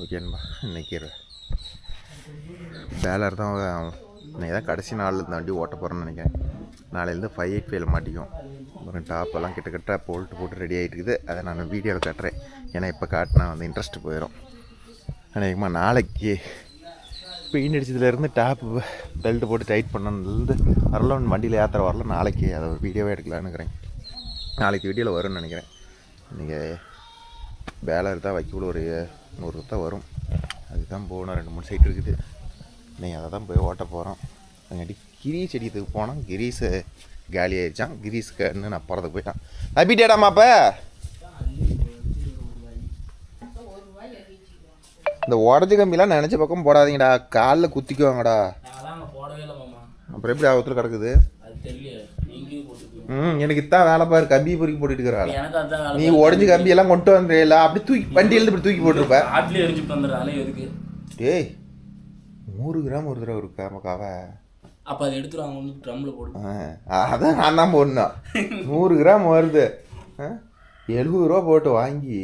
ஓகேன்பா. இன்றைக்கி பேலர் தான். இன்றைக்கி தான் கடைசி நாள் இந்த வண்டி ஓட்ட போகிறேன்னு நினைக்கிறேன். நாளையிலேருந்து 585 மாட்டிக்கும். அப்புறம் டாப்பெல்லாம் கிட்டத்தட்ட போட்டு ரெடி ஆகிட்டு இருக்குது. அதை நான் வீடியோவில் காட்டுறேன். ஏன்னா இப்போ காட்டினா இன்ட்ரெஸ்ட் போயிடும். அநேகமாக நாளைக்கு பெயிண்ட் அடிச்சதுலேருந்து டாப்பு பெல்ட் போட்டு டைட் பண்ணதுலேருந்து வரலாம், வண்டியில் ஏற்றுற வரலாம். நாளைக்கு அதை ஒரு வீடியோவே எடுக்கலான்னு இருக்கிறேன். நாளைக்கு வீடியோவில் வரும்னு நினைக்கிறேன். நீங்கள் பேலர் தான் வைக்கல ஒரு 100 தான் வரும். அதுதான் போகணும். 2-3 சைட் இருக்குது. நீங்கள் அதை தான் போய் ஓட்ட போகிறோம். அங்காட்டி கிரீஸ் அடிக்கிறதுக்கு போனால் கிரீஸு காலி ஆகிடுச்சான். கிரீஸுக்குன்னு நான் போகிறதுக்கு போயிட்டான். அப்பிட்டேடாமாப்ப இந்த உடஞ்சி கம்பிலாம் நினச்ச பக்கம் போடாதீங்கடா, காலில் குத்திக்குவாங்கடா. அப்புறம் எப்படி ஆபத்தில் கிடக்குது? எனக்கு இத்தான் வேலை பாரு. கம்பி பொறுக்கி போட்டுட்டு இருக்கிறாள். நீ உடஞ்சி கம்பியெல்லாம் கொண்டு வந்துடல, அப்படி தூக்கி வண்டி எழுந்து இப்படி தூக்கி போட்டுருப்ப. டேய் 100 கிராம் ஒரு தடவை இருக்கா மக்காவை? அப்போ அதை எடுத்துருவாங்க, ட்ரம்மில் போடு. அதான் நான் தான் போடணும். 100 கிராம் வருது. 70 ரூபா போட்டு வாங்கி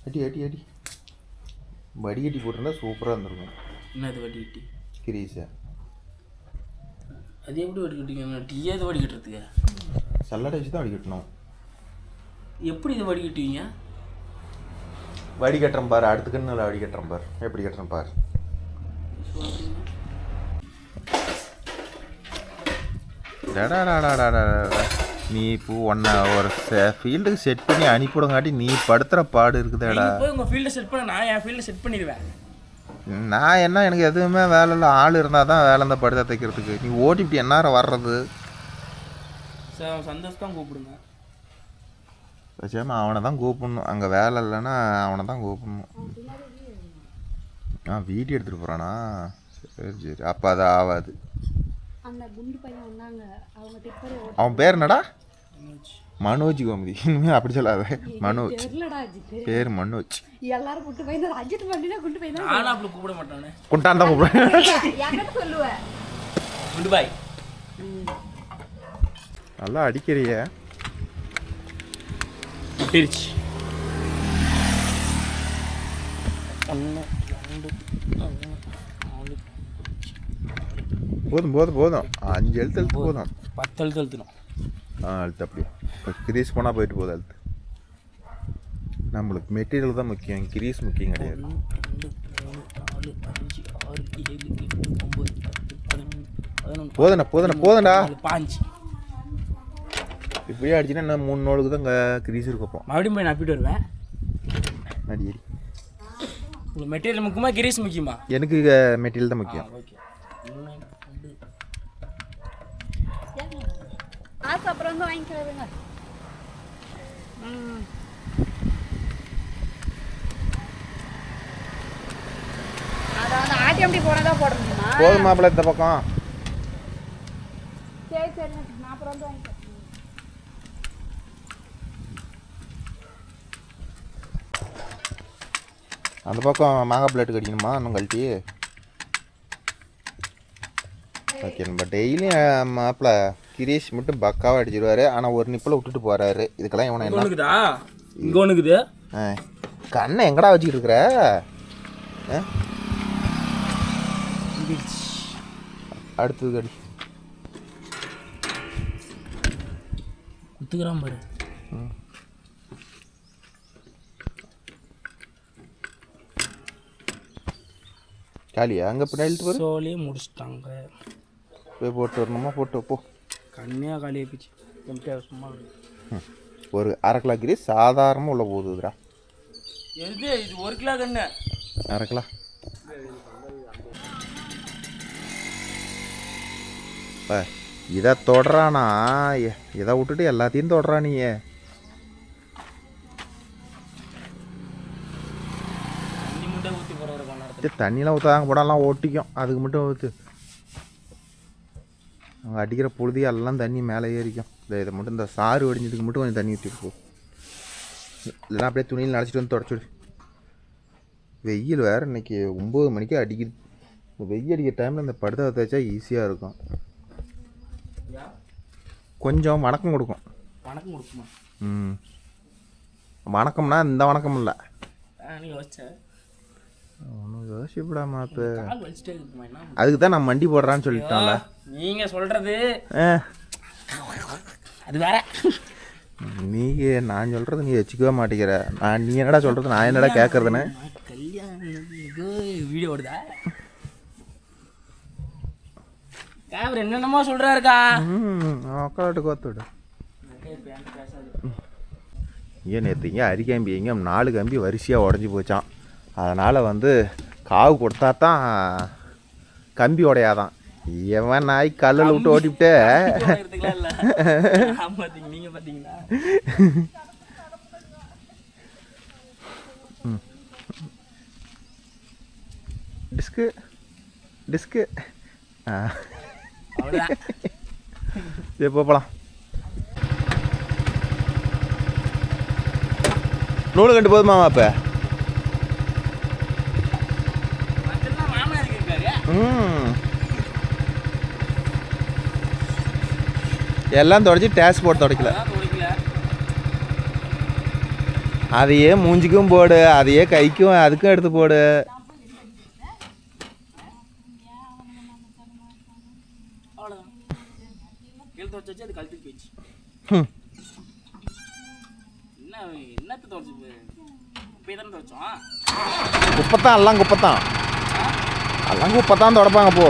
அடி வடிகட்டி போட்டிருந்தா சூப்பராக இருந்திருக்கும். என்னது வடிகட்டி? கிரீஸா அது எப்படி வடிகட்டிங்க? டீயே இது வடிகட்டுறதுக்கு சல்லடை வச்சு தான் வடிகட்டணும். எப்படி இதை வடிகட்டுவீங்க? வடிகட்டுறேன் பாரு. அடுத்துக்குன்னு நல்லா வடிகட்டுறேன் பாரு. எப்படி கட்டுறேன் பாரு. நீ இப்போ ஒன்றை ஒரு ஃபீல்டுக்கு செட் பண்ணி அனுப்பிவிடங்காட்டி நீ படுத்துகிற பாடு இருக்குதாடா. உங்கள் ஃபீல்டை செட் பண்ண நான் என் ஃபீல்டை செட் பண்ணிடுவேன். நான் என்ன, எனக்கு எதுவுமே வேலை இல்லை. ஆள் இருந்தால் தான் வேலை இருந்தால் படுத்தா தைக்கிறதுக்கு. நீ ஓட்டிவிட்டு எந்நேரம் வர்றது? சந்தோஷம் தான் கூப்பிடுங்க. வச்சாமல் அவனை தான் கூப்பிடணும். அங்கே வேலை இல்லைன்னா அவனை தான் கூப்பிடணும். வீடியோ எடுத்துகிட்டு போகிறானா? சரி. அப்போ அது ஆகாது. அவன் பேர் என்னடா? மனோஜ் கோமதி. இனிமேல் அப்படி சொல்லாத. மனோஜ் பேர் மனோஜ். எல்லாரும் கூட்டு போய் அஜித் வண்டினா கூட்டு போய் தான் ஆனா அப்படி கூப்பிட மாட்டானே. குண்டான் தான் கூப்பிடுவேன். யார்கிட்ட சொல்லுவ? Good bye. நல்லா அடிக்கிறிய. திருச்சி 1 2 3 போதும் 5 எழுத்து போதும். 10 எழுத்து எழுத்தணும். அழுத்து அப்படியே. இப்போ கிரீஸ் போனால் போயிட்டு போகுது. அழுத்து. நம்மளுக்கு மெட்டீரியல் தான் முக்கியம், கிரீஸ் முக்கியம் கிடையாது. 1 2 3 4 5 6 7 8 9 10 11 போதும்டா. 5 இப்படியே அடிச்சுன்னா இன்னும் 3 நாளுக்கு தான் கிரீஸ் இருக்கப்போம். மறுபடியும் போய் நான் அப்பிட்டு வருவேன். அடி உங்களுக்கு மெட்டீரியல் முக்கியமா கிரீஸ் முக்கியமா? எனக்கு மெட்டீரியல் தான் முக்கியம். ஓகே. அப்புறம் வந்து வாங்கிக்கிறதுங்க. அதாவது ஆட்டிஎம்டி போனதா போட முடியுமா? போதும் மாப்பிள்ள இந்த பக்கம். சரி நான் அப்புறம் வந்து வாங்கிக்கிறேன். அந்த பக்கம் மாங்காய் பிளேட்டு கடிக்கணுமா? இன்னும் கழட்டி. ஓகே. நம்ம டெய்லியும் மாப்பிள்ள கிரீஷ் மட்டும் பக்காவாக அடிச்சிருவாரு. ஆனால் ஒரு நிப்பில் விட்டுட்டு போகிறாரு. இதுக்கெல்லாம் இவனை என்ன இங்கே ஒன்றுக்குது. கண்ணை எங்கடா வச்சுக்கிட்டு இருக்கிற? அடுத்தது கடி குத்துக்கிறான் பாரு. காலியா? அங்கே பின்னாடி பாரு. சோலியே முடிச்சிட்டாங்க. போய் போட்டு வரணுமா? போட்டு போ. கண்ணியாக காலியாக போச்சு. சும்மா ஒரு 1/2 கிலோ கிரீஸ் சாதாரணமாக உள்ள போகுதுடா. எது இது? 1 கிலோ கண்ணு. 1/2 கிலோ. இதை தொடரானா இதை விட்டுட்டு எல்லாத்தையும் தொடரா நீ. தண்ணி மட்டும் ஊற்றி போகிற தண்ணியெலாம் ஊற்றாங்க போடாலாம் ஓட்டிக்கும். அதுக்கு மட்டும் ஊற்று. அவங்க அடிக்கிற பொழுது எல்லாம் தண்ணி மேலே ஏறிக்கும். இதை மட்டும் இந்த சாறு வடிஞ்சதுக்கு மட்டும் கொஞ்சம் தண்ணி ஊற்றிட்டு போ. இல்லைனா அப்படியே துணியில் நனைச்சிட்டு வந்து தொடச்சிடு. வெயில் வேறு இன்றைக்கி 9 மணிக்கு அடிக்குது. வெயில் அடிக்கிற டைமில் இந்த படுத்தை தேய்ச்சா ஈஸியாக இருக்கும். கொஞ்சம் வணக்கம் கொடுக்கும். வணக்கம் கொடுக்குமா? வணக்கம்னா இந்த வணக்கம் இல்லை. நீ யோசிச்சேன் ஒன்றும் யோசிப்படா மாப்பு. கால் வலிச்சிட்டே இருக்குமா என்ன? அதுக்கு தான் நான் மண்டி போடுறான்னு சொல்லிட்டேன்ல. நீங்க சொல்றது ஆ அது வேற. நீ நான் சொல்கிறது நீ வச்சுக்கவே மாட்டேங்கிற. நீ என்னடா சொல்கிறது, நான் என்னடா கேட்குறதுன்னு. கல்யாணம் வீடியோ ஓடுதா? கேமரா என்னென்னமோ சொல்கிறாருக்கா. உக்காட்டு கோத்துடு. ஏன் நேற்று இங்கே அரிக்கம்பி எங்கே 4 கம்பி வரிசையாக உடஞ்சி போச்சான். அதனால் வந்து காவு கொடுத்தா தான் கம்பி உடையாதான். எவன் நாய் கல்லில் விட்டு ஓட்டிவிட்டு நீங்கள் பார்த்தீங்களா? டிஸ்கு டிஸ்கு சரி போகலாம். நூலு கண்டு போதுமா இப்போ? எல்லாம் தொடச்சி டேஸ் போட்டு தொடக்கல. அதையே மூஞ்சிக்கும் போடு, அதையே கைக்கும் அதுக்கும் எடுத்து போடு. குப்பைத்தான் எல்லாம் குப்பைத்தான், எல்லாம் குப்பைத்தான் தொடப்பாங்க. போ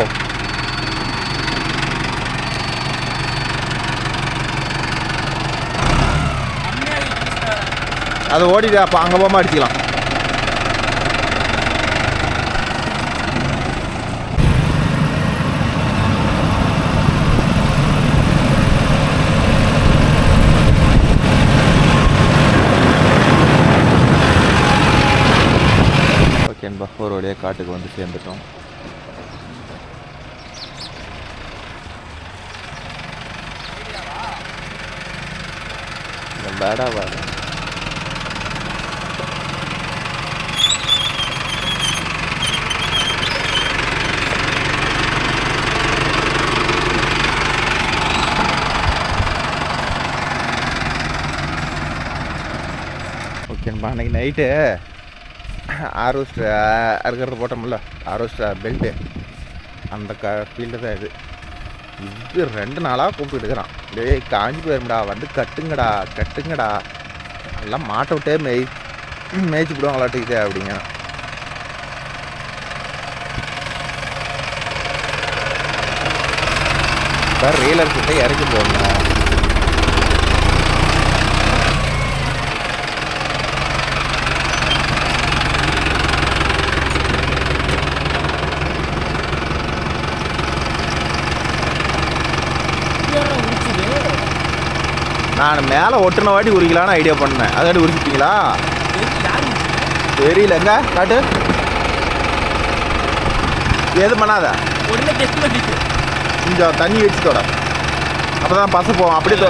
அது ஓடிடு. அப்போ அங்கே போகாமல் அடிச்சிக்கலாம். ஓகேன்பா, ஒரு வழியாக காட்டுக்கு வந்து சேர்ந்துட்டோம். பேடா வேறு ஓகேன்பா. அன்றைக்கி நைட்டு ஆரோஸ்ட் அறுக்கிறது போட்டோம்ல, ஆரோஸ்ட் பெல்ட்டு, அந்த ஃபீல்டு தான் இது. இது 2 நாளாக கூப்பிட்டு இருக்கிறான். டேய் காஞ்சி போயிரும்டா, வந்து கட்டுங்கடா கட்டுங்கடா, எல்லாம் மாட்டை விட்டே மேய்ச்சி விடுவாங்களாட்டுக்குது அப்படிங்க. இப்போ ரீலர் கிட்டே இறக்கி போடணும். நான் மேலே ஒட்டுன வாட்டி உரிக்கலான்னு ஐடியா பண்ணேன். அதாட்டி உரிச்சிட்டிங்களா தெரியலங்க. காட்டு எது பண்ணாத, கொஞ்சம் தண்ணி வச்சுத்தோட, அப்போ தான் பசு போவோம். அப்படியே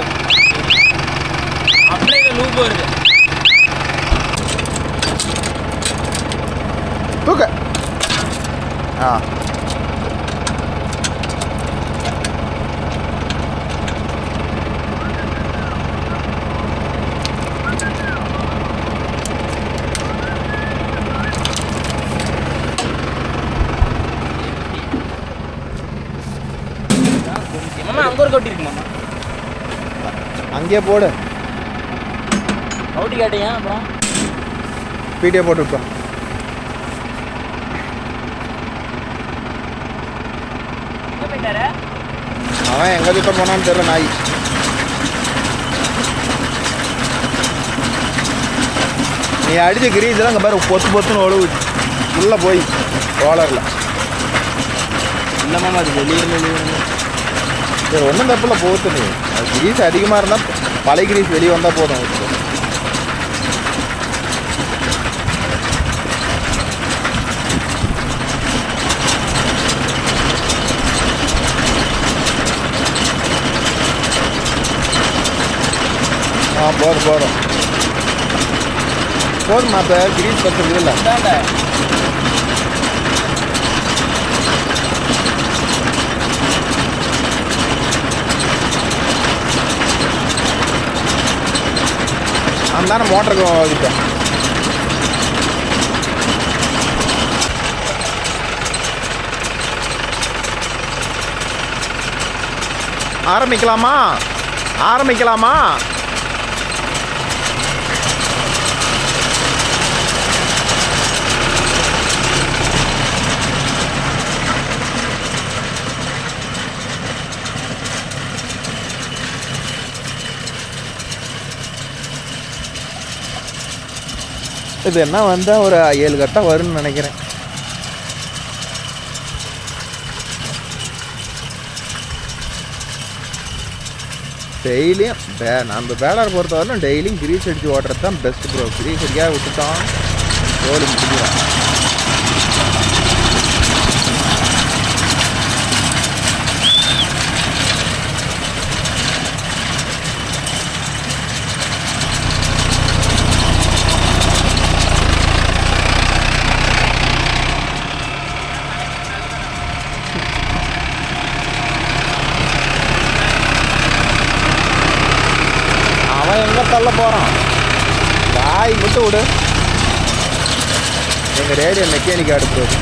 தூக்க. ஆ அங்கேயே போடு. அவுட்டி காட்டிங்க அப்புறம் பீட்டியை போட்டு விட்டோம். அவன் எங்கே சுத்தம் போனான்னு தெரியல நாய். நீ அடித்த கிரீஸ்லாம் அங்கே பாரு பொத்து பொத்துன்னு ஒழுவு உள்ளே போய் ரோலரில். இல்லைம்மா அது வெளியே சரி ஒன்றும் தப்பில் போகுது. நீ அது கிரீஸ் அதிகமாக இருந்தால் பழைய கிரீஸ் வெளியே வந்தால் போதும். போதும் போதும் போதுமா? இப்போ கிரீஸ் பத்து இல்லை. நான் தானே மோட்டருக்கு வச்சுட்டேன். ஆரம்பிக்கலாமா? ஆரம்பிக்கலாமா? இது என்ன வந்தால் ஒரு 7 கட்டை வரும்னு நினைக்கிறேன். டெய்லியும் நம்ம பேலர் பொறுத்தவரைக்கும் டெய்லியும் கிரீஸ் அடித்து ஓட்டுறது தான் பெஸ்ட் ப்ரோ. கிரீஸ் அடிக்காக விட்டுட்டோம் ரோடு முடிஞ்சிடும். எங்கே தள்ள போகிறான்? காய் மட்டும் விடு. எங்கள் ரேடியோ மெக்கானிக் அடுப்புறது.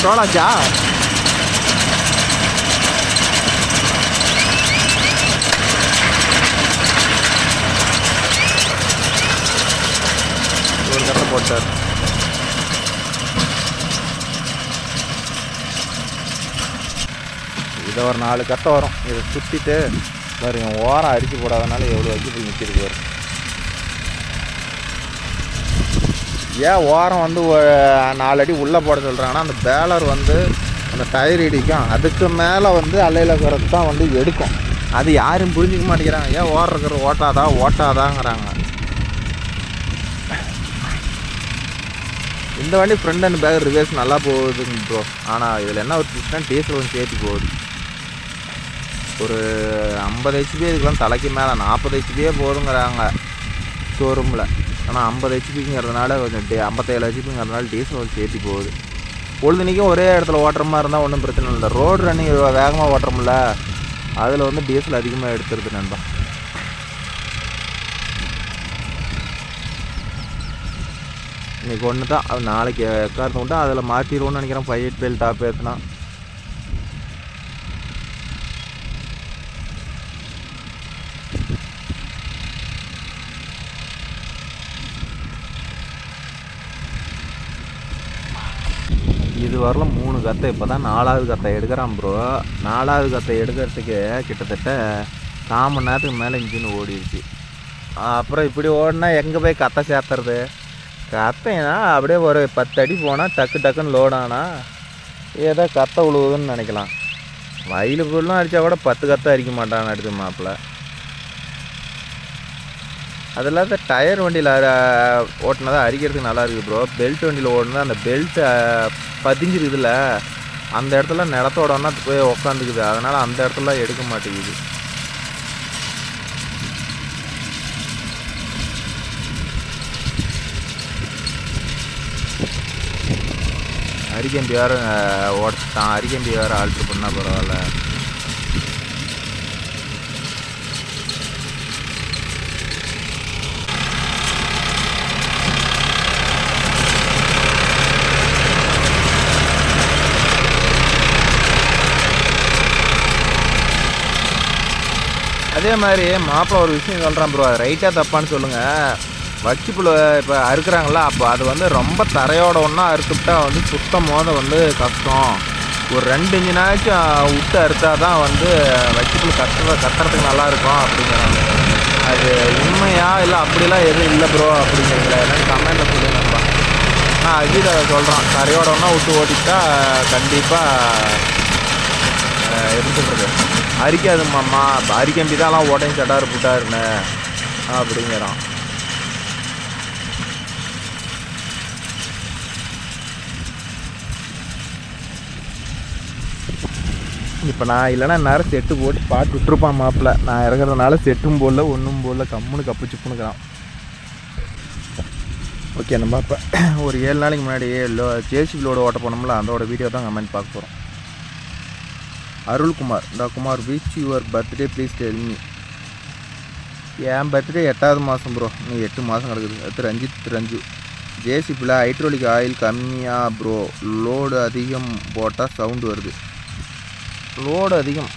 சோழாச்சா ஒரு கட்டை போட்டார். இதை ஒரு 4 கட்டை வரும். இதை சுற்றிட்டு பாருங்க, ஓரம் அடித்து போடாதனால எவ்வளோ வச்சு போய் நிற்கிறது வரும். ஏன் ஓரம் வந்து 4 அடி உள்ளே போட சொல்கிறாங்கன்னா, அந்த பேலர் வந்து அந்த டயர் இடிக்கும். அதுக்கு மேலே வந்து அலையில் குறைச்சி தான் வந்து எடுக்கும். அது யாரும் புரிஞ்சிக்க மாட்டேங்கிறாங்க. ஏன் ஓடுற ஓட்டாதாங்கிறாங்க. இந்த வண்டி ஃப்ரண்ட் அண்ட் பேக் ரிவர்ஸ் நல்லா போகுதுங்க ப்ரோ. ஆனால் இதில் என்ன ஒரு பிரச்சனை, டீசல் கொஞ்சம் சேர்த்து போகுது. ஒரு 50 HP இதுக்கெலாம் தலைக்கு மேலே 40 HPயே போதுங்கிறாங்க ஷோரூமில். ஆனால் 50 HPங்கிறதுனால கொஞ்சம் 57 HPங்கிறதுனால டீசல் கொஞ்சம் சேர்த்து போகுது. பொழுதுனிக்கும் ஒரே இடத்துல ஓட்டுற மாதிரி இருந்தால் ஒன்றும் பிரச்சனை இல்லை. ரோடு ரன்னிங் வேகமாக ஓட்டுறோம்ல, அதில் வந்து டீசல் அதிகமாக எடுத்துருது நண்பா. இன்றைக்கி ஒன்று தான், அது நாளைக்கு எக்காரத்தை விட்டு அதில் மாற்றிடுவோன்னு நினைக்கிறேன். 5 8 டாப் ஏற்றுனா. இது வரலாம் 3 கத்தை. இப்போ தான் 4வது கத்தை எடுக்கிறான் ப்ரோ. 4வது கத்தை எடுக்கிறதுக்கு கிட்டத்தட்ட 4 மணி நேரத்துக்கு மேலே இன்ஜின் ஓடிடுச்சு. அப்புறம் இப்படி ஓடினா எங்கே போய் கத்தை சேர்த்துறது? கத்தைனா அப்படியே ஒரு 10 அடி போனால் டக்குன்னு லோட் ஆனால் ஏதோ கத்தை விழுவுதுன்னு நினைக்கலாம். வயலு ஃபுல்லும் அடித்தா கூட 10 கத்தை அடிக்க மாட்டான்னு அடுத்து மாப்பிள்ள. அது இல்லாத டயர் வண்டியில் ஓட்டினா தான் அரிக்கிறதுக்கு நல்லா இருக்குது ப்ரோ. பெல்ட் வண்டியில் ஓடினா அந்த பெல்ட்டு பதிஞ்சிருக்குதுல்ல, அந்த இடத்துல நிலத்தோடனா போய் உக்காந்துக்குது. அதனால் அந்த இடத்துல எடுக்க மாட்டேங்குது. அரிக்கம்பி வேறு ஓட்டான். அரிக்கம்பி வேறு ஆல்ட்ரு பண்ணால் பரவாயில்ல. அதே மாதிரி மாப்பிள்ள ஒரு விஷயம் சொல்கிறான் ப்ரோ, அது ரைட்டாக தப்பான்னு சொல்லுங்கள். வச்சுப்புல இப்போ அறுக்குறாங்களா, அப்போ அது வந்து ரொம்ப தரையோட ஒன்றா அறுத்துவிட்டா வந்து சுத்தம் வந்து கஷ்டம். ஒரு 2 இன்ச்சினாச்சும் விட்டு அறுத்தா தான் வந்து வச்சுப்புல கத்துறதுக்கு நல்லாயிருக்கும் அப்படிங்கிறாங்க. அது உண்மையா இல்லை அப்படிலாம் எதுவும் இல்லை ப்ரோ அப்படிங்கிறீங்களா? என்னன்னு கமெண்ட்டில் சொல்லுங்கப்பா. நான் அஜித் அதை சொல்கிறான், தரையோட ஒன்றா விட்டு ஓட்டிட்டா கண்டிப்பாக எப்படி சொல்கிறது, அரிக்காது மாமா. அரிக்கம்பி தான்லாம் உடஞ்சி சட்டாரு புட்டாருன்னு அப்படிங்கிறான். இப்போ நான் இல்லைன்னா நேரம் செட்டு போட்டு பாட்டு விட்டுருப்பான் மாப்பிள்ள. நான் இறங்குறதுனால செட்டும் போடல ஒன்றும் போடல, கம்முன்னு கப்பு சிப்புனுக்கிறான். ஓகே, நம்ம இப்போ ஒரு 7 நாளைக்கு முன்னாடி ஜேசிபி லோடு ஓட்ட போனோம்ல, அதோட வீடியோ தான் கமெண்ட் பார்க்க போகிறோம். Arulkumar Kumar which your birthday please tell me. என் பர்த்டே 8வது மாதம் ப்ரோ, இன்னும் 8 மாதம் கிடக்குது. அடுத்து ரஞ்சித் ரஞ்சு. ஜேசிபியில் ஹைட்ரோலிக் ஆயில் கம்மியாக ப்ரோ, லோடு அதிகம் போட்டால் சவுண்டு வருது. லோடு அதிகம்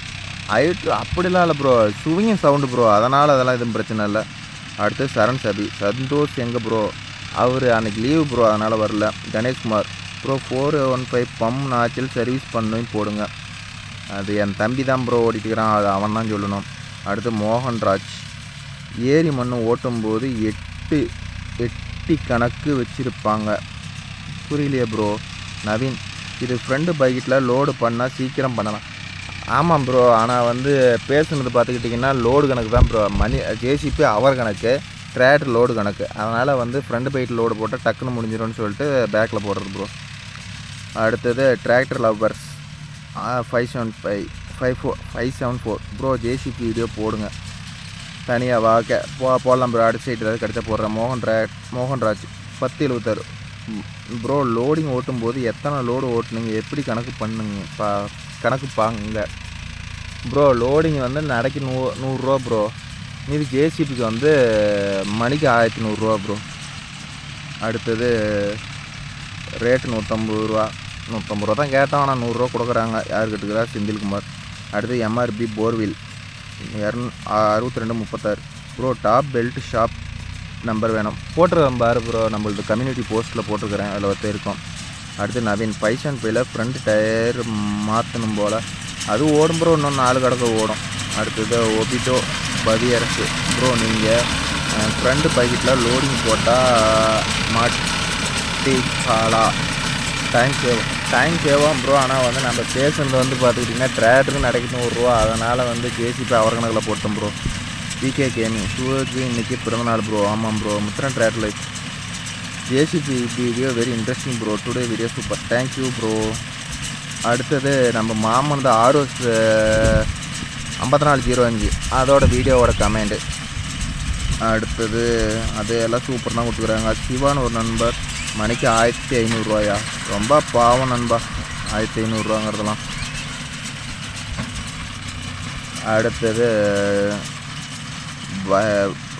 அப்படிலாம் இல்லை ப்ரோ, சுவிங்கும் சவுண்டு ப்ரோ, அதனால் அதெல்லாம் எதுவும் பிரச்சனை இல்லை. அடுத்து சரண் சபி. சந்தோஷ் எங்கே ப்ரோ? அவர் அன்றைக்கி லீவு ப்ரோ, அதனால் வரல. கணேஷ்குமார் ப்ரோ 415 பம் நாச்சில் சர்வீஸ் பண்ணி போடுங்க. அது என் தம்பி தான் ப்ரோ ஓடிட்டுக்கிறான், அது அவன் தான் சொல்லணும். அடுத்து மோகன்ராஜ். ஏரி மண் ஓட்டும்போது 8 கணக்கு வச்சுருப்பாங்க, புரியலையே ப்ரோ. நவீன் இது ஃப்ரெண்டு பைக்கில் லோடு பண்ணால் சீக்கிரம் பண்ணலாம். ஆமாம் ப்ரோ, ஆனால் வந்து பேசுனது பார்த்துக்கிட்டிங்கன்னா லோடு கணக்கு தான் ப்ரோ. ஜேசிபி அவர் கணக்கு, ட்ராக்டர் லோடு கணக்கு. அதனால் வந்து ஃப்ரெண்டு பைக்கில் லோடு போட்டால் டக்குன்னு முடிஞ்சிடும்னு சொல்லிட்டு பேக்கில் போடுறது ப்ரோ. அடுத்தது tractor lovers 574 bro, JCB video போடுங்க தனியாக போடலாம் ப்ரோ. அடுத்த சைட் ஏதாவது கிடச்சா போடுறேன். மோகன்ராஜ் 1076 ப்ரோ, லோடிங் ஓட்டும்போது எத்தனை லோடு ஓட்டுனீங்க, எப்படி கணக்கு கணக்கு பாங்க ப்ரோ? லோடிங் வந்து நடைக்கு 100 ரூபா ப்ரோ, மீது ஜேசிபிக்கு வந்து மணிக்கு 1100 ரூபா ப்ரோ. அடுத்தது ரேட்டு 150 ரூபா தான் கேட்டோம், ஆனால் 100 ரூபா கொடுக்குறாங்க. யார் கேட்டுக்கிறா? செந்தில்குமார். அடுத்து MRP borewell 6236 bro, top belt shop number வேணும். போட்டிருக்கேன் பாரு ப்ரோ, நம்மளது கம்யூனிட்டி போஸ்ட்டில் போட்டிருக்கிறேன், அதில் ஒருத்தர் இருக்கும். அடுத்து நவீன் பைசன் பையில் ஃப்ரண்ட் டயர் மாற்றணும் போல், அது ஓடும் ப்ரோ, இன்னும் 4 கடக்க ஓடும். அடுத்தது ஒபிட்டோ பதியரசு ப்ரோ, நீங்கள் ஃப்ரண்ட் பைக்கில் லோடிங் போட்டால் மாட்டிக்காலா? டைம் சேவாகும் ப்ரோ, ஆனால் வந்து நம்ம ஸ்டேஷனில் வந்து பார்த்துக்கிட்டிங்கன்னா ட்ராக்டருக்கு நடக்குது 100 ரூபா, அதனால் வந்து ஜேசிபி அவர் கணக்கில் போட்டோம் ப்ரோ. பிகே கேமிங் சூரஜ் இன்றைக்கி பிறந்தநாள் ப்ரோ. ஆமாம் bro, Muthiran tractor life. JCB video very interesting bro, today video super, thank you bro. அடுத்தது நம்ம மாமன் தான் ROS 5405 அதோட வீடியோவோட கமெண்டு. அடுத்தது அது எல்லாம் சூப்பர் தான் கொடுத்துக்குறாங்க. சிவான்னு ஒரு நண்பர் மணிக்கு 1500 ரூபாயா? ரொம்ப பாவம் நண்பா, 1500 ரூபாங்கிறதெல்லாம். அடுத்தது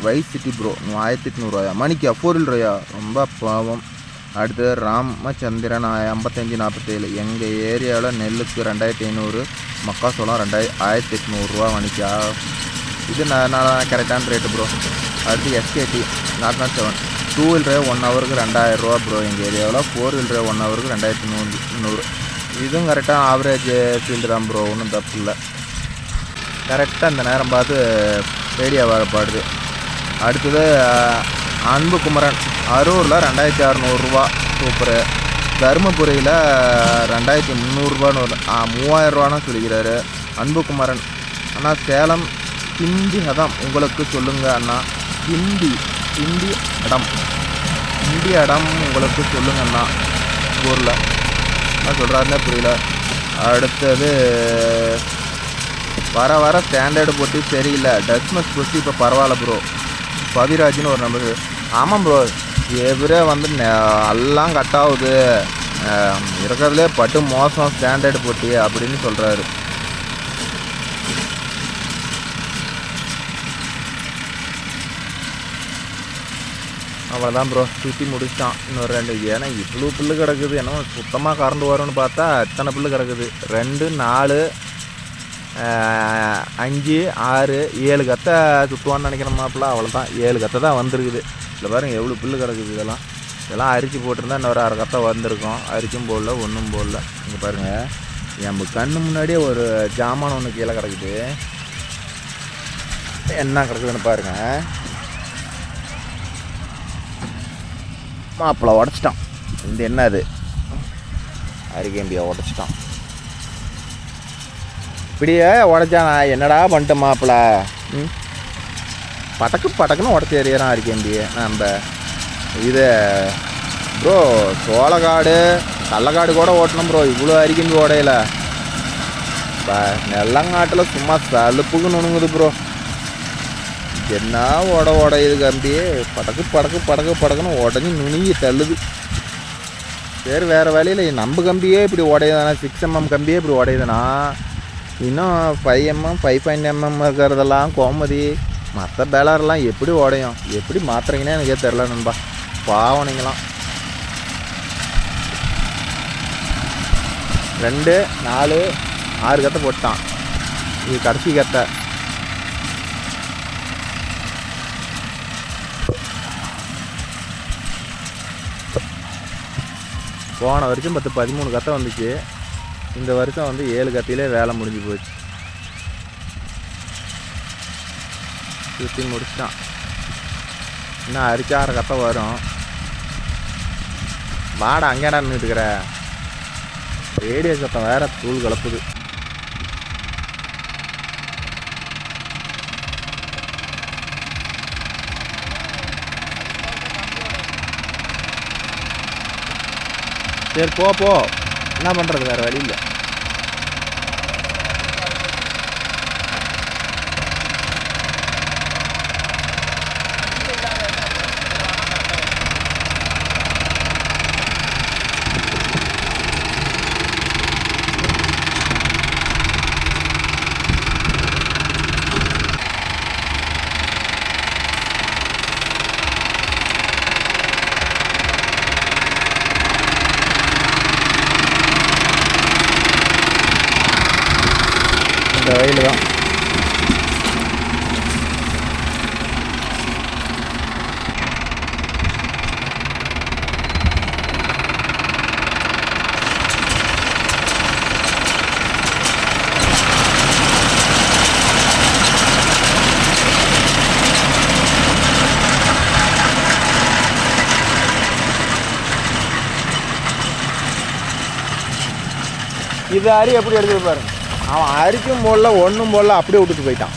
வைஸ் சிட்டி ப்ரோ 1800 ரூபாயா மணிக்கு? 4 ரூபாயா? ரொம்ப பாவம். அடுத்தது ராமச்சந்திரன் 5547 எங்கள் ஏரியாவில் நெல்லுக்கு 2500, மக்காசோளம் 1800 ரூபா மணிக்கா? இது நான் கரெக்டான ரேட்டு ப்ரோ. அடுத்து எஸ்கேடி 007 2 வீலர் 1 ஹவருக்கு 2000 ரூபா ப்ரோ எங்கள் ஏரியாவில். 4 வீலர் 1 ஹவருக்கு 2300. இதுவும் கரெக்டாக ஆவரேஜ் ஃபீல்டு தான் ப்ரோ, ஒன்றும் தப்பு இல்லை. கரெக்டாக இந்த நேரம் பார்த்து ரேடியோ வரப்பாடுது. அடுத்தது அன்பு குமரன் அரூரில் 2600 ரூபா சூப்பரு. தருமபுரியில் 2300 ரூபான்னு 3000 ரூபான்னு சொல்லிக்கிறாரு அன்பு குமரன் அண்ணா. சேலம் ஹிந்தி அடம் உங்களுக்கு சொல்லுங்கள் அண்ணா. ஹிந்தி அடம் உங்களுக்கு சொல்லுங்க அண்ணா. ஊரில் என்ன சொல்கிறாருன்னே புரியல. அடுத்தது வர ஸ்டாண்டர்டு போட்டு சரியில்லை, டஸ்மஸ் போட்டு இப்போ பரவாயில்ல ப்ரோ. பவிராஜ்னு ஒரு நம்பர். ஆமாம் ப்ரோ, எவரே வந்து எல்லாம் கட் ஆகுது, இருக்கிறதுலே பட்டு மோசம் ஸ்டாண்டர்டு போட்டி அப்படின்னு சொல்கிறாரு. அவ்வளோதான் ப்ரோ, சுற்றி முடிச்சிட்டான். இன்னொரு 2 ஏன்னா இவ்வளோ புல்லு கிடக்குது, ஏன்னா சுத்தமாக கரண்ட் வரும்னு பார்த்தா எத்தனை புல்லு கிடக்குது. 2 4 5 6 7 கத்தை சுற்றுவான்னு நினைக்கிறேன் மாப்பிள்ள. அவ்வளோதான், 7 கத்தை தான் வந்திருக்குது. இல்லை பாருங்க எவ்வளோ புல்லு கிடக்குது. இதெல்லாம் அரிச்சு போட்டிருந்தா இன்னொரு 1/2 கத்தை வந்திருக்கும். அரிச்சும் போடல, ஒன்றும் போடல. இங்கே பாருங்கள், நம்ம கண்ணு முன்னாடியே ஒரு ஜாமான் ஒன்று கீழே கிடக்குது. என்ன கிடக்குதுன்னு பாருங்கள். மாப்பிள்ளை உடச்சிட்டான். இந்த என்ன அது அரிகேம்பியை உடச்சிட்டான். இப்படியே உடச்சானா என்னடா பண்ணிட்டேன் மாப்பிள்ளை. பட்டக்குன்னு உடச்சி எறிகிறான் அரிகேம்பியை. நம்ம இது ப்ரோ சோளக்காடு கள்ளக்காடு கூட ஓட்டணும் ப்ரோ, இவ்வளோ அரிகேம்பி உடையில. இப்போ நெல்லங்காட்டில் சும்மா சலுப்புக்கு நுணுங்குது ப்ரோ. என்ன உடையுது கம்பி, படக்குன்னு உடஞ்சி நுணுங்கி தள்ளுது. சரி வேறு வேலையில் நம்ம கம்பியே இப்படி உடையுதானா, 6mm கம்பியே இப்படி உடையுதுனா இன்னும் 5mm 5.mm இருக்கிறதெல்லாம் கோமதி மற்ற பேலர்லாம் எப்படி உடையும், எப்படி மாற்றுறீங்கன்னே எனக்கே தெரில நண்பா. பாவம் நீங்களாம். 2 4 6 கத்தை போட்டான். இது கடைசி கத்தை. போன வருஷம் 10-13 கத்தை வந்துச்சு. இந்த வருஷம் வந்து 7 கத்திலே வேலை முடிஞ்சு போச்சு. சுற்றி முடிச்சிட்டான். இன்னும் அரிச்சு 6 கத்தை வரும். வாடா அங்கேடா நின்றுட்டுக்கிற. ரேடியோ சத்தம் வேற தூள் கலப்புது. சரி போ, என்ன பண்ணுறது, வேறு வழி இல்லை. இந்த வயல் தான். இது அரி எப்படி எடுக்குது பாருங்க. அவன் அரிக்கும் போடல ஒன்றும் போடல, அப்படியே விட்டுட்டு போயிட்டான்.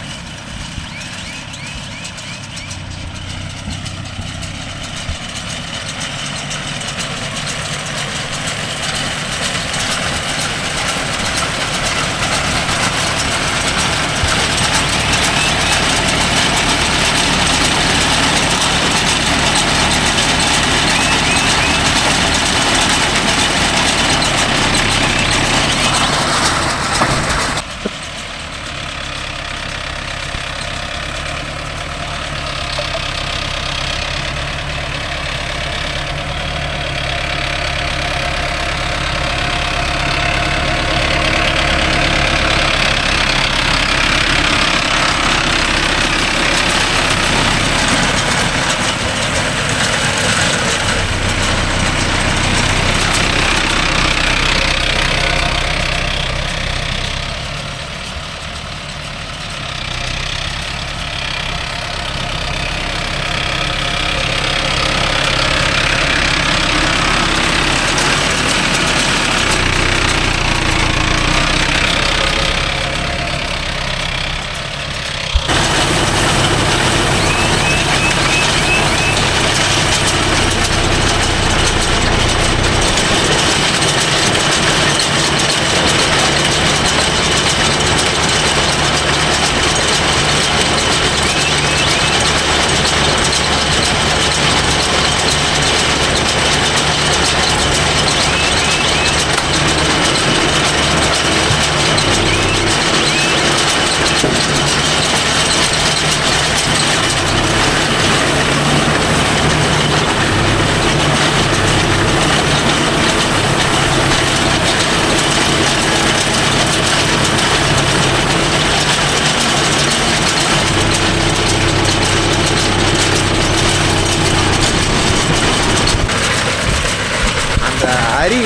அரி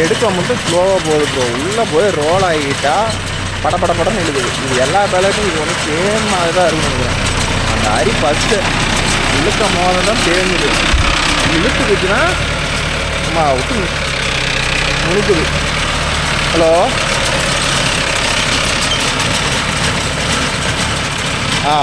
எடுக்க மட்டும் ஸ்லோவாக போகுது ப்ரோ. உள்ளே போய் ரோல் ஆகிட்டா படப்படப்படன்னு இழுக்குது. இது எல்லா பேலட்டும் இது ஒன்று சேம் மாதிரி தான் இருக்குன்னு நினைக்கிறேன். அந்த அரி ஃபஸ்ட்டு இழுக்கும் போது தான் தேங்குது. இழுத்துக்குச்சுன்னா சும்மா விட்டு முழுக்குது. ஹலோ ஆ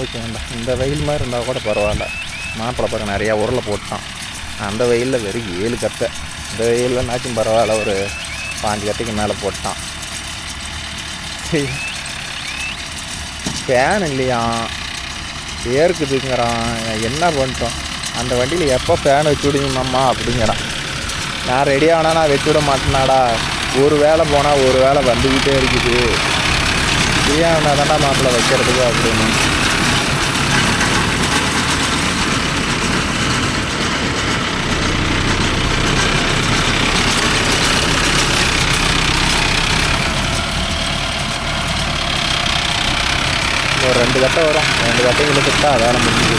ஓகேண்டா. இந்த வெயில் மாதிரி இருந்தால் கூட பரவாயில்ல. மாப்பிள்ளை பாருங்க நிறையா உருளை போட்டான். அந்த வெயிலில் வெறும் 7 கத்தை. இந்த வெயிலில் நாச்சும் பரவாயில்ல, ஒரு 5 கத்தைக்கு மேலே போட்டான். ஃபேன் இல்லையா, ஏற்குதுங்கிறான். என்ன பண்ணிட்டோம், அந்த வண்டியில் எப்போ ஃபேன் வச்சு விடுங்கம்மா அப்படிங்கிறான். நான் ரெடி ஆனால் நான் வச்சு விட மாட்டேனாடா. ஒரு வேளை போனால் ஒரு வேளை வந்துக்கிட்டே இருக்குது. ஏன் தாண்டா மாப்பிள்ளை வைக்கிறதுக்கு அப்படின்னு. ஒரு 2 கட்டை வரும். 2 கட்டை இழுத்துட்டா வேலை முடிஞ்சுது.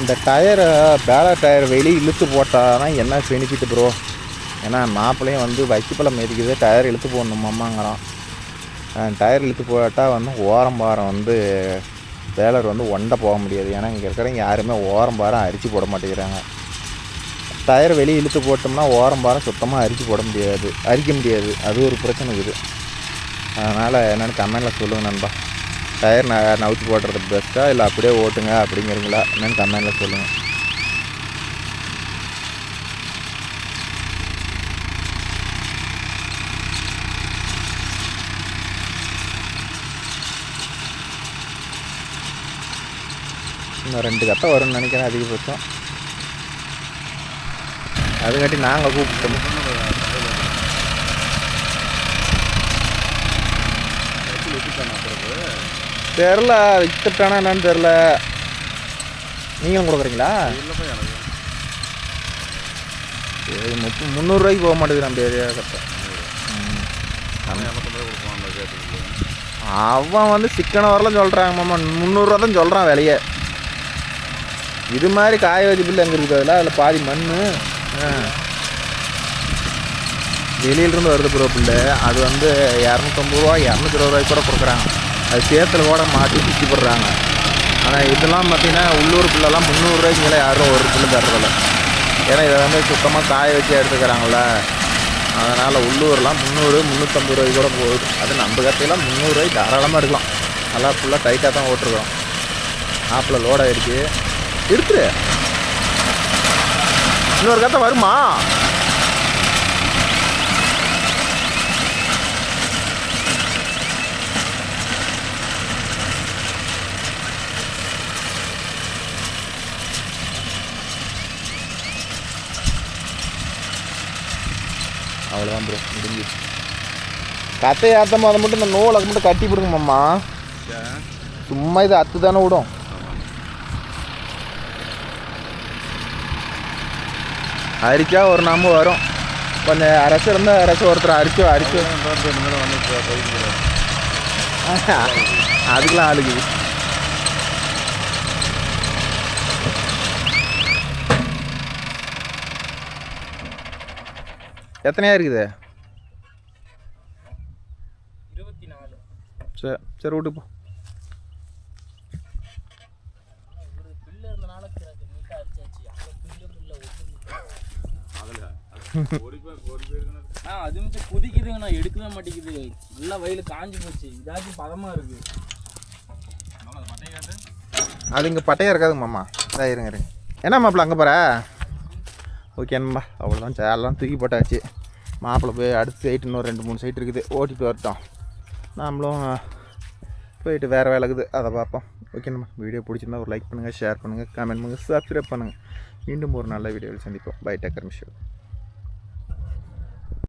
இந்த டயரை பேலர் டயர் வெளியே இழுத்து போட்டால் தான் என்ன பெனிஃபிட் ப்ரோ. ஏன்னா மாப்பிள்ளையும் வந்து வைக்கப்பழம் மேதிக்குது, டயர் இழுத்து போடணுமாம்மாங்கிறான். டயர் இழுத்து போட்டால் வந்து ஓரம் பாரம் வந்து பேலர் வந்து ஒண்டை போக முடியாது. ஏன்னா இங்கே இருக்கிறவங்க யாருமே ஓரம் பாரம் அரிச்சு போட மாட்டேங்கிறாங்க. டயர் வெளியே இழுத்து போட்டோம்னா ஓரம் பாரம் சுத்தமாக அரிக்க முடியாது. அது ஒரு பிரச்சனை இருக்குது. அதனால் என்னென்னு கமெண்டில் சொல்லுங்கள் நண்பா. டயர் நவுத்தி போடுறது பெஸ்ட்டாக இல்லை அப்படியே ஓட்டுங்க அப்படிங்கிறீங்களா என்னென்னு கமெண்டில் சொல்லுங்கள். இன்னும் 2 கட்டை வரும்னு நினைக்கிறேன் அதிகபட்சம். அதுக்காட்டி நாங்கள் கூப்பிட்டோம். தெரில வித்துட்டானா என்னன்னு தெரில. நீங்களும் கொடுக்குறீங்களா? 300 ரூபாய்க்கு போக மாட்டேங்குது நம்ம ஏரியா கட்ட. அவன் வந்து சிக்கன வரலாம் சொல்கிறாங்க மாமா. 300 ரூபா தான் சொல்கிறான் விலையே. இது மாதிரி காய வச்சு பில்லு எங்கே இருக்குது? அதில் பாதி மண் வெளியிலிருந்து வருது ப்ரோ பில்லு. அது வந்து 250 ரூபா 220 ரூபாய்க்கு கூட கொடுக்குறாங்க. அது சேத்துல கூட மாட்டி சுற்றி போடுறாங்க. ஆனால் இதெல்லாம் பார்த்திங்கன்னா உள்ளூர் பிள்ளைலாம் 300 ரூபாய்க்கு மேலே யாரும் ஒரு பில்லு தர்றதில்ல. ஏன்னா இதை வந்து சுத்தமாக காய வச்சு எடுத்துக்கிறாங்கள. அதனால் உள்ளூர்லாம் 300 350 ரூபாய்க்கு கூட போகுது. அது நம்ம கத்தையெல்லாம் 300 ரூபாய்க்கு தாராளமாக இருக்கலாம். நல்லா ஃபுல்லாக டைட்டாக தான் ஓட்டுருக்குறோம். ஆப்பில் லோட் ஆகிடுச்சு. எடுத்துரு. இன்னொரு கத்தை வருமா? அவ்வளோதான் ப்ரோ, முடிஞ்சு. கத்தை ஏற்றும் அதை மட்டும் இந்த நூலை மட்டும் கட்டி விடுங்கம்மா. சும்மா இது அத்து தானே விடும். அரிச்சா ஒரு நம்ம வரும். கொஞ்சம் அரசு இருந்தால் அரசு ஒருத்தர் அரிச்சு அதுக்கெலாம் ஆளுக்குது. எத்தனையா இருக்குது? 24. சரி விட்டு போ. அது மட்டும் கொதிக்குதுங்கண்ணா, எடுக்கவே மாட்டேங்குது. நல்லா வயலு காஞ்சி போச்சு. இதாச்சும் பதமாக இருக்குது. அது இங்கே பட்டையாக இருக்காதுங்க மாமா. இருங்க என்ன மாப்பிள்ள அங்கே போகிற? ஓகேம்மா, அவ்வளோதான். சேரெல்லாம் தூக்கி போட்டாச்சு. மாப்பிள்ளை போய் அடுத்த சைட்டு இன்னும் 2-3 சைட் இருக்குது, ஓட்டிகிட்டு வரட்டும். நாமளும் போயிட்டு வேறு வேலை இருக்குது, அதை பார்ப்போம். ஓகேண்ணா, வீடியோ பிடிச்சிருந்தா ஒரு லைக் பண்ணுங்கள், ஷேர் பண்ணுங்கள், கமெண்ட் பண்ணுங்கள், சப்ஸ்கிரைப் பண்ணுங்கள். மீண்டும் ஒரு நல்ல வீடியோவில் சந்திப்போம். Bye, take care, miss you.